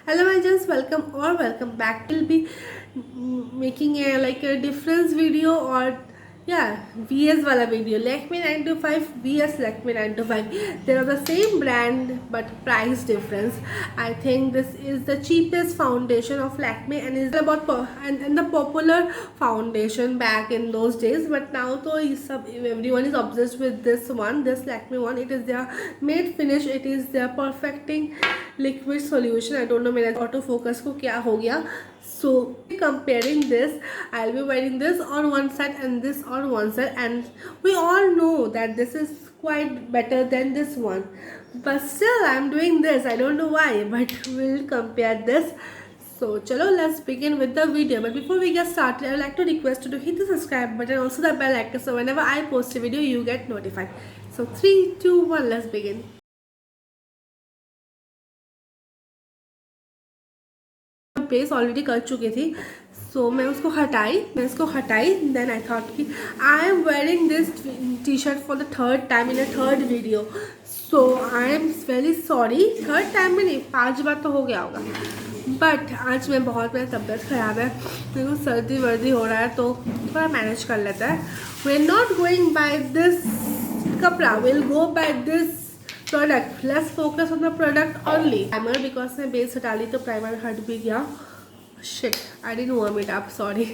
Hello, my just welcome back. We'll be making a difference video or VS wala video. Lakme 925 VS Lakme 925. They are the same brand but price difference. I think this is the cheapest foundation of Lakme and is about and the popular foundation back in those days. But now though everyone is obsessed with this one, this Lakme one. It is their matte finish. It is their perfecting liquid solution. I don't know मेरा auto focus को क्या हो गया. So comparing this, I'll be wearing this on one side and this on one side, and we all know that this is quite better than this one, but still I'm doing this. I don't know why, but we'll compare this. So chalo, let's begin with the video. But before we get started, I would like to request you to hit the subscribe button, also the bell icon, so whenever I post a video you get notified. So 3 2 1, let's begin. Pace already कर चुकी थी, सो मैं इसको हटाई. Then I thought कि I am wearing this T shirt for the third time in a third video. So I am very sorry. Third time में नहीं, 5 बार तो हो गया होगा. बट आज मेरी तबीयत ख़राब है, मेरे को सर्दी वर्दी हो रहा है, तो थोड़ा मैनेज कर लेता है. We are not going by this कपड़ा, will go by this product. Let's focus on the product only. Primer, because मैं बेस हटा ली तो प्राइमर हट भी गया. Shit, I didn't warm it up, sorry.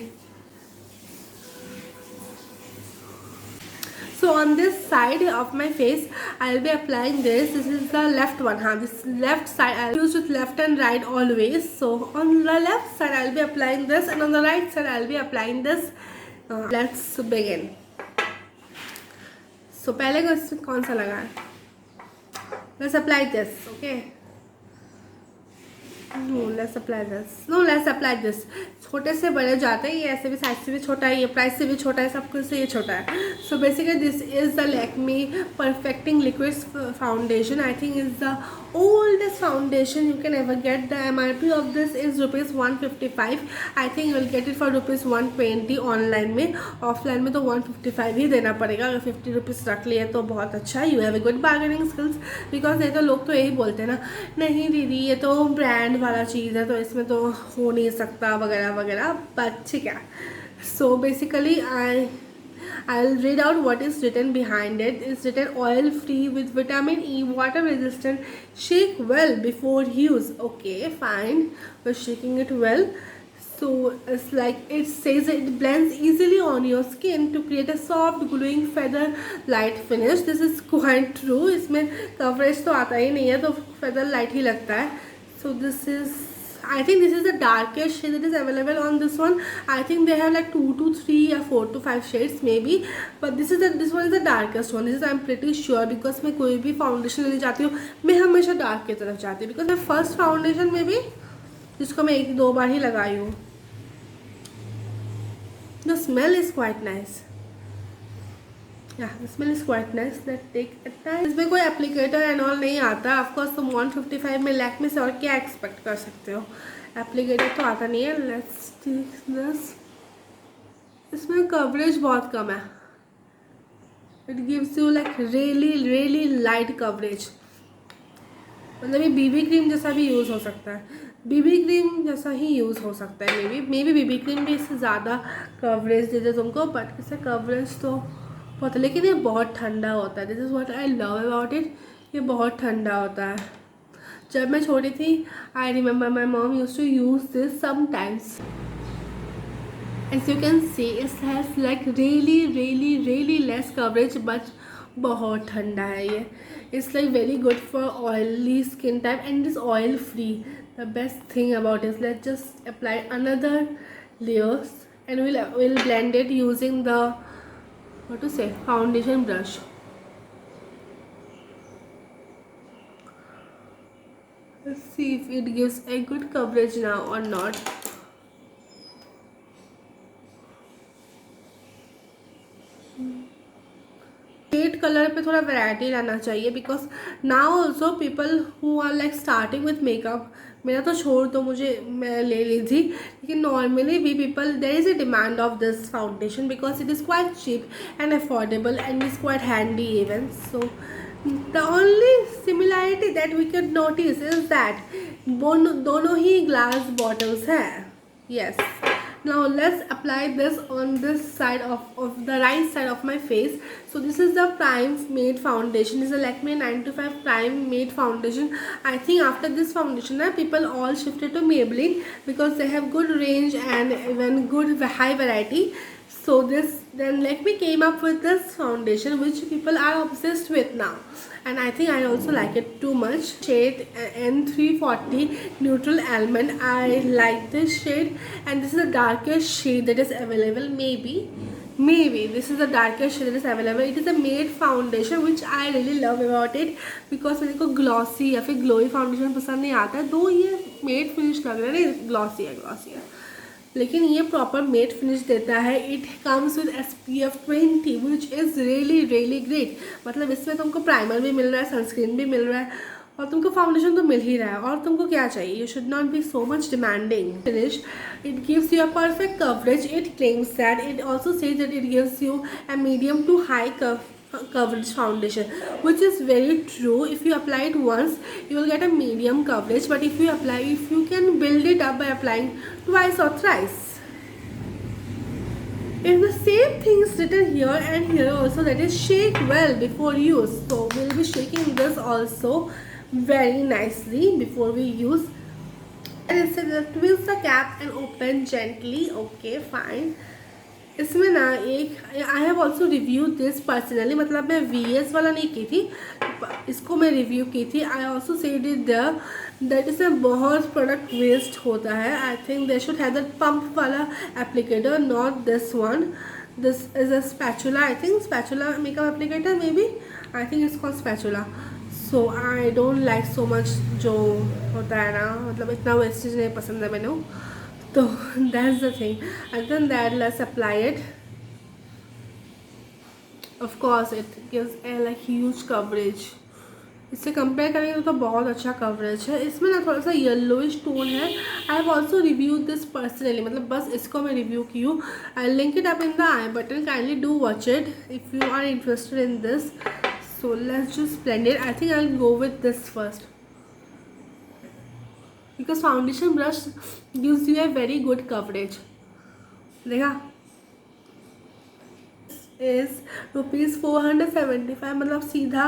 So on this side of my face I'll be applying this. This is the left one. This left side I'll use with left and right always. So on the left side I'll be applying this, and on the right side I'll be applying this. Let's begin. So पहले को इसमें कौन सा लगा है? Let's apply this. Okay. let's apply this. छोटे से बड़े जाते हैं, ये ऐसे भी साइज से भी छोटा है, ये प्राइस से भी छोटा है, सब कुछ से ये छोटा है. So basically this is the Lakme perfecting liquid foundation. I think is the oldest foundation you can ever get. The MRP of this is rupees 155. I think you will get it for rupees 120 online में. Offline में तो 155 ही देना पड़ेगा. अगर 50 rupees रख लिए तो बहुत अच्छा. You have a good bargaining skills, because नहीं तो लोग तो यही बोलते हैं ना, नहीं दीदी ये तो ब्रांड वाला चीज़ है तो इसमें तो हो नहीं सकता वगैरह वगैरह. बट ठीक है. So basically I'll read out what is written behind it. It's written oil free with vitamin E, water resistant, shake well before use. Okay, fine, we're shaking it well. So it's like it says it blends easily on your skin to create a soft glowing feather light finish. This is quite true. इसमें coverage तो आता ही नहीं है, तो feather light ही लगता है. So this is, I think this is the darkest shade that is available on this one. I think they have like 2 to 3 or 4 to 5 shades maybe, but this one is the darkest one. This is I'm pretty sure, because मैं कोई भी foundation लेने जाती हूँ मैं हमेशा dark की तरफ जाती हूँ, बिकॉज मैं फर्स्ट फाउंडेशन में भी जिसको मैं 1-2 बार ही लगाई हूँ. The smell is quite nice. the smell is quite nice. Let's take a time. इसमें कोई एप्लीकेटर एंड ऑल नहीं आता. ऑफकोर्स तुम 155 में लैक्मे से और क्या एक्सपेक्ट कर सकते हो, एप्लीकेटर तो आता नहीं है. Let's take this. इसमें कवरेज बहुत कम है. It gives you like really light coverage. मतलब ये बीबी क्रीम जैसा भी यूज़ हो सकता है, बीबी क्रीम जैसा ही यूज़ हो सकता है. मे बी बीबी क्रीम भी इससे ज़्यादा कवरेज दे दे तुमको, बट इससे कवरेज तो बहुत है. लेकिन ये बहुत ठंडा होता है. This is what I love about it. ये बहुत ठंडा होता है. जब मैं छोटी थी I remember my mom use to use this sometimes. As you can see it has like really less coverage, but बहुत ठंडा है ये. It's like very good for oily skin type and it is oil free. The best thing about it. Let's just apply another layers and we'll blend it using the foundation brush. Let's see if it gives a good coverage now or not. Shade colour पे थोड़ा variety रहना चाहिए, because now also people who are like starting with makeup, मेरा तो छोड़ दो, मैं ले ली थी, लेकिन normally we people there is a demand of this foundation because it is quite cheap and affordable and is quite handy even. So the only similarity that we could notice is that दोनों ही glass bottles हैं. Yes. Now let's apply this on this side of the right side of my face. So this is the Prime Matte Foundation. This is a Lakme 925 Prime Matte Foundation. I think after this foundation, people all shifted to Maybelline because they have good range and even good high variety. So then Lakme came up with this foundation which people are obsessed with now, and I think I also like it too much. Shade N340 Neutral Almond. I like this shade, and this is the darkest shade that is available. Maybe this is the darkest shade that is available. It is a matte foundation which I really love about it because मेरे को glossy या फिर glowy foundation पसंद नहीं आता है. दो ये matte finish लग रहा है, नहीं glossy है, लेकिन ये प्रॉपर मेट फिनिश देता है. It comes with SPF 20 which is really great. मतलब इसमें तुमको प्राइमर भी मिल रहा है, सनस्क्रीन भी मिल रहा है, और तुमको फाउंडेशन तो मिल ही रहा है. और तुमको क्या चाहिए? You should not be so much demanding. Finish, it gives you a perfect coverage. It claims that. It also says that it gives you a medium to high coverage foundation, which is very true. If you apply it once, you will get a medium coverage, but if you can build it up by applying twice or thrice. It's the same things written here and here also, that is shake well before use. So we'll be shaking this also very nicely before we use. And it says twist the cap and open gently. Okay, fine. इसमें ना एक आई have also review this personally. मतलब मैं VS वाला नहीं की थी, इसको मैं रिव्यू की थी. I also said it that इसमें बहुत प्रोडक्ट वेस्ट होता है. I think they should have that pump वाला applicator, not this one. This is a spatula. I think spatula makeup applicator, maybe. I think it's called spatula. So I don't like so much जो होता है ना, मतलब इतना wastage नहीं पसंद है मैंने. So that's the thing. Other than that, let's apply it. Of course, it gives a like huge coverage. इससे कंपेयर करेंगे तो बहुत अच्छा कवरेज है. इसमें ना थोड़ा सा येलोइश टोन है. I have also review this personally. मतलब बस इसको मैं रिव्यू की हूँ. I link it up in the I button. Kindly do watch it if you are interested in this. So let's just blend it. I think I will go with this first, because foundation brush gives you a very good coverage. देखा, is ₹475. मतलब सीधा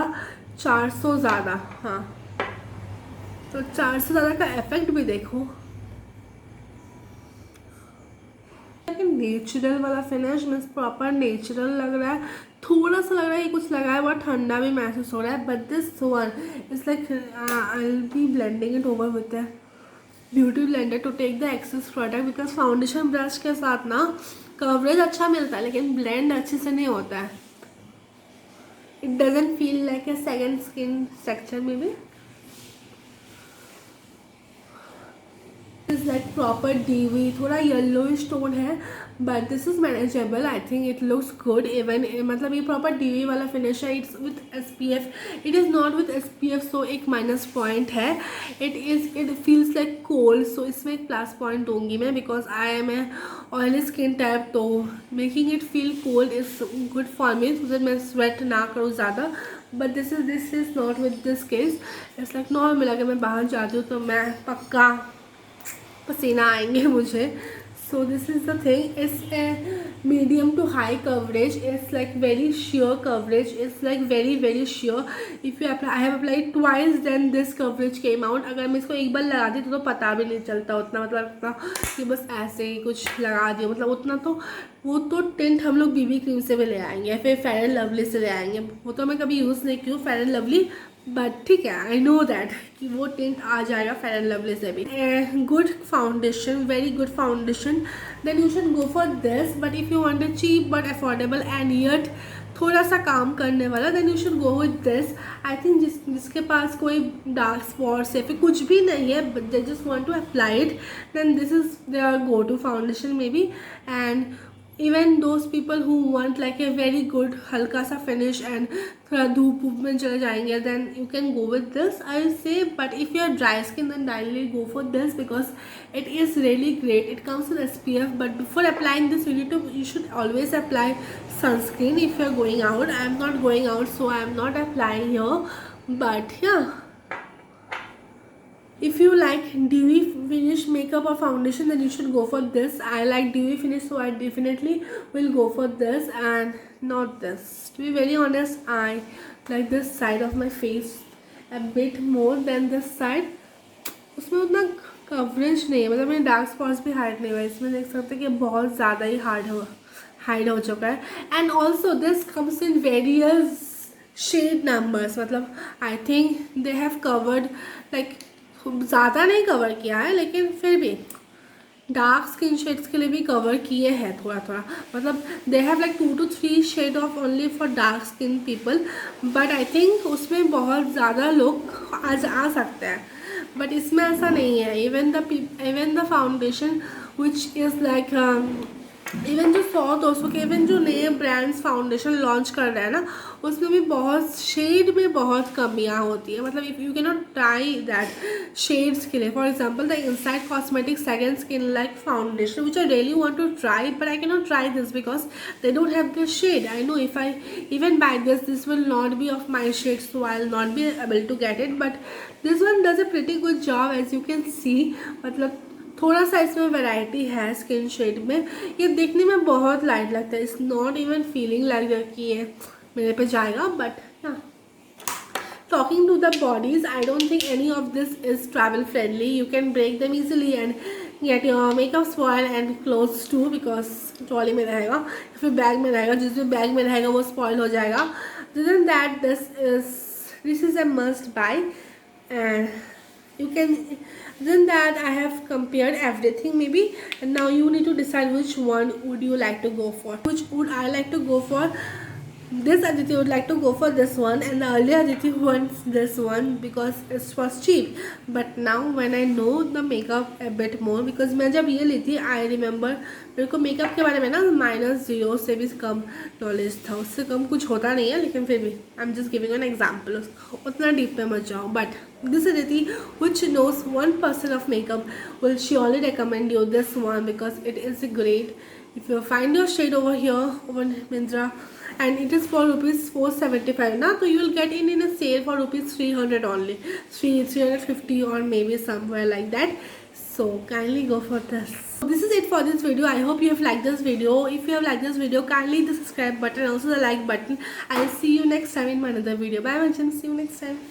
400 ज़्यादा. हाँ, तो 400 ज़्यादा का effect भी देखो. नेचुरल वाला फिनिश मीन्स प्रॉपर नेचुरल लग रहा है. थोड़ा सा लग रहा है ये कुछ लगा है, बहुत ठंडा भी महसूस हो रहा है. But this one it's like I will be blending it over with the beauty blender to take the excess product. Because foundation brush के साथ ना कवरेज अच्छा मिलता है, लेकिन ब्लेंड अच्छे से नहीं होता है. It doesn't feel like a second skin structure. में भी इज लाइक प्रॉपर डीवी. थोड़ा येलोइश टोन है, but this is manageable. I think it looks good. Even मतलब ये प्रॉपर डीवी वाला फिनिश है. It's with SPF. It is not with SPF, सो एक माइनस पॉइंट है. It feels like cold. सो इसमें एक प्लस पॉइंट दूंगी मैं, because I am a oily skin type. तो making it feel cold is good for me, so that मैं स्वेट ना करूँ ज़्यादा. But this is not with this case. It's like normal. अगर मैं बाहर जाती हूँ तो मैं पक्का पसीना आएंगे मुझे. So this is the thing. It's a medium to high coverage. It's like very sure coverage. It's like very sure. If you apply, I have apply twice then this coverage came out. अगर मैं इसको एक बार लगा दी तो पता भी नहीं चलता उतना. मतलब इतना कि बस ऐसे ही कुछ लगा दिया. मतलब उतना तो वो तो टिंट हम लोग BB क्रीम से भी ले आएंगे, फिर फेयर एंड लवली से ले आएंगे. वो तो मैं कभी यूज़ नहीं की हूँ फेयर एंड लवली, बट ठीक है, आई नो दैट कि वो टिंट आ जाएगा फेयर एंड लवली से भी. Good foundation, very good foundation. Then you should go for this. But if you want a cheap but affordable and yet थोड़ा सा काम करने वाला, then you should go with this. I think जिसके पास कोई डार्क स्पॉट्स या फिर कुछ भी नहीं है, but they just want to apply it, then this is there go to foundation maybe. And even those people who want like a very good हल्का सा फिनिश एंड थोड़ा धूप में चले जाएंगे, then you can go with this I say. But if you are dry skin then directly go for this because it is really great. It comes with SPF, but before applying this you should always apply sunscreen if you are going out. I am not going out, so I am not applying here. But yeah, If you like dewy finish makeup or foundation, then you should go for this. I like dewy finish, so I definitely will go for this and not this. To be very honest, I like this side of my face a bit more than this side. उसमें उतना coverage नहीं है, मतलब मेरे dark spots भी hide नहीं हुआ. इसमें देख सकते हैं कि बहुत ज़्यादा ही हाइड हो चुका है. And also this comes in various shade numbers. मतलब I think they have covered like ज़्यादा नहीं कवर किया है, लेकिन फिर भी डार्क स्किन शेड्स के लिए भी कवर किए हैं थोड़ा थोड़ा. मतलब they have like 2 to 3 shade of only for dark skin people, but I think उसमें बहुत ज़्यादा लोग आज आ सकते हैं. बट इसमें ऐसा नहीं है. Even the foundation which is like even जो 100-200 के इवन जो नए ब्रांड्स फाउंडेशन लॉन्च कर रहे हैं ना, उसमें भी बहुत शेड में बहुत कमियां होती है. मतलब if you can not try that shades के लिए. For example the Insight cosmetic second skin like foundation which I really want to try, but I can not try this because they don't have this shade. I know if I even buy this will not be of my shade, so I will not be able to get it. But this one does a pretty good job as you can see. मतलब थोड़ा सा इसमें variety है skin shade में. ये देखने में बहुत लाइट लगता है. It's not even feeling like कि ये मेरे पे जाएगा. But talking to the bodies, I don't think any of this is travel friendly. You can break them easily and get your makeup spoil and clothes too, because trolley में रहेगा या फिर bag में रहेगा. जिस भी बैग में रहेगा वो स्पॉइल हो जाएगा. Then that this is a must buy. And you can, then that I have compared everything maybe, and now you need to decide which one would you like to go for. Which would I like to go for? This Aditi would like to go for this one, and the earlier Aditi wants this one because it was cheap. But now when I know the makeup a bit more, because मैं जब ये ली थी I remember मेरे को makeup के बारे में ना -0 से भी कम नॉलेज था. उससे कम कुछ होता नहीं है, लेकिन फिर भी I am just giving an example. उतना डीप में मत जाओ. But this Aditi which knows 1% of makeup will surely recommend you this one because it is great. If you find your shade over here over Myntra and it is for rupees 475 now, so you will get in a sale for rupees 300 only, 350 or maybe somewhere like that. So kindly go for this. This is it for this video. I hope you have liked this video. If you have liked this video, kindly the subscribe button, also the like button. I'll see you next time in my another video. Bye, Manchan. See you next time.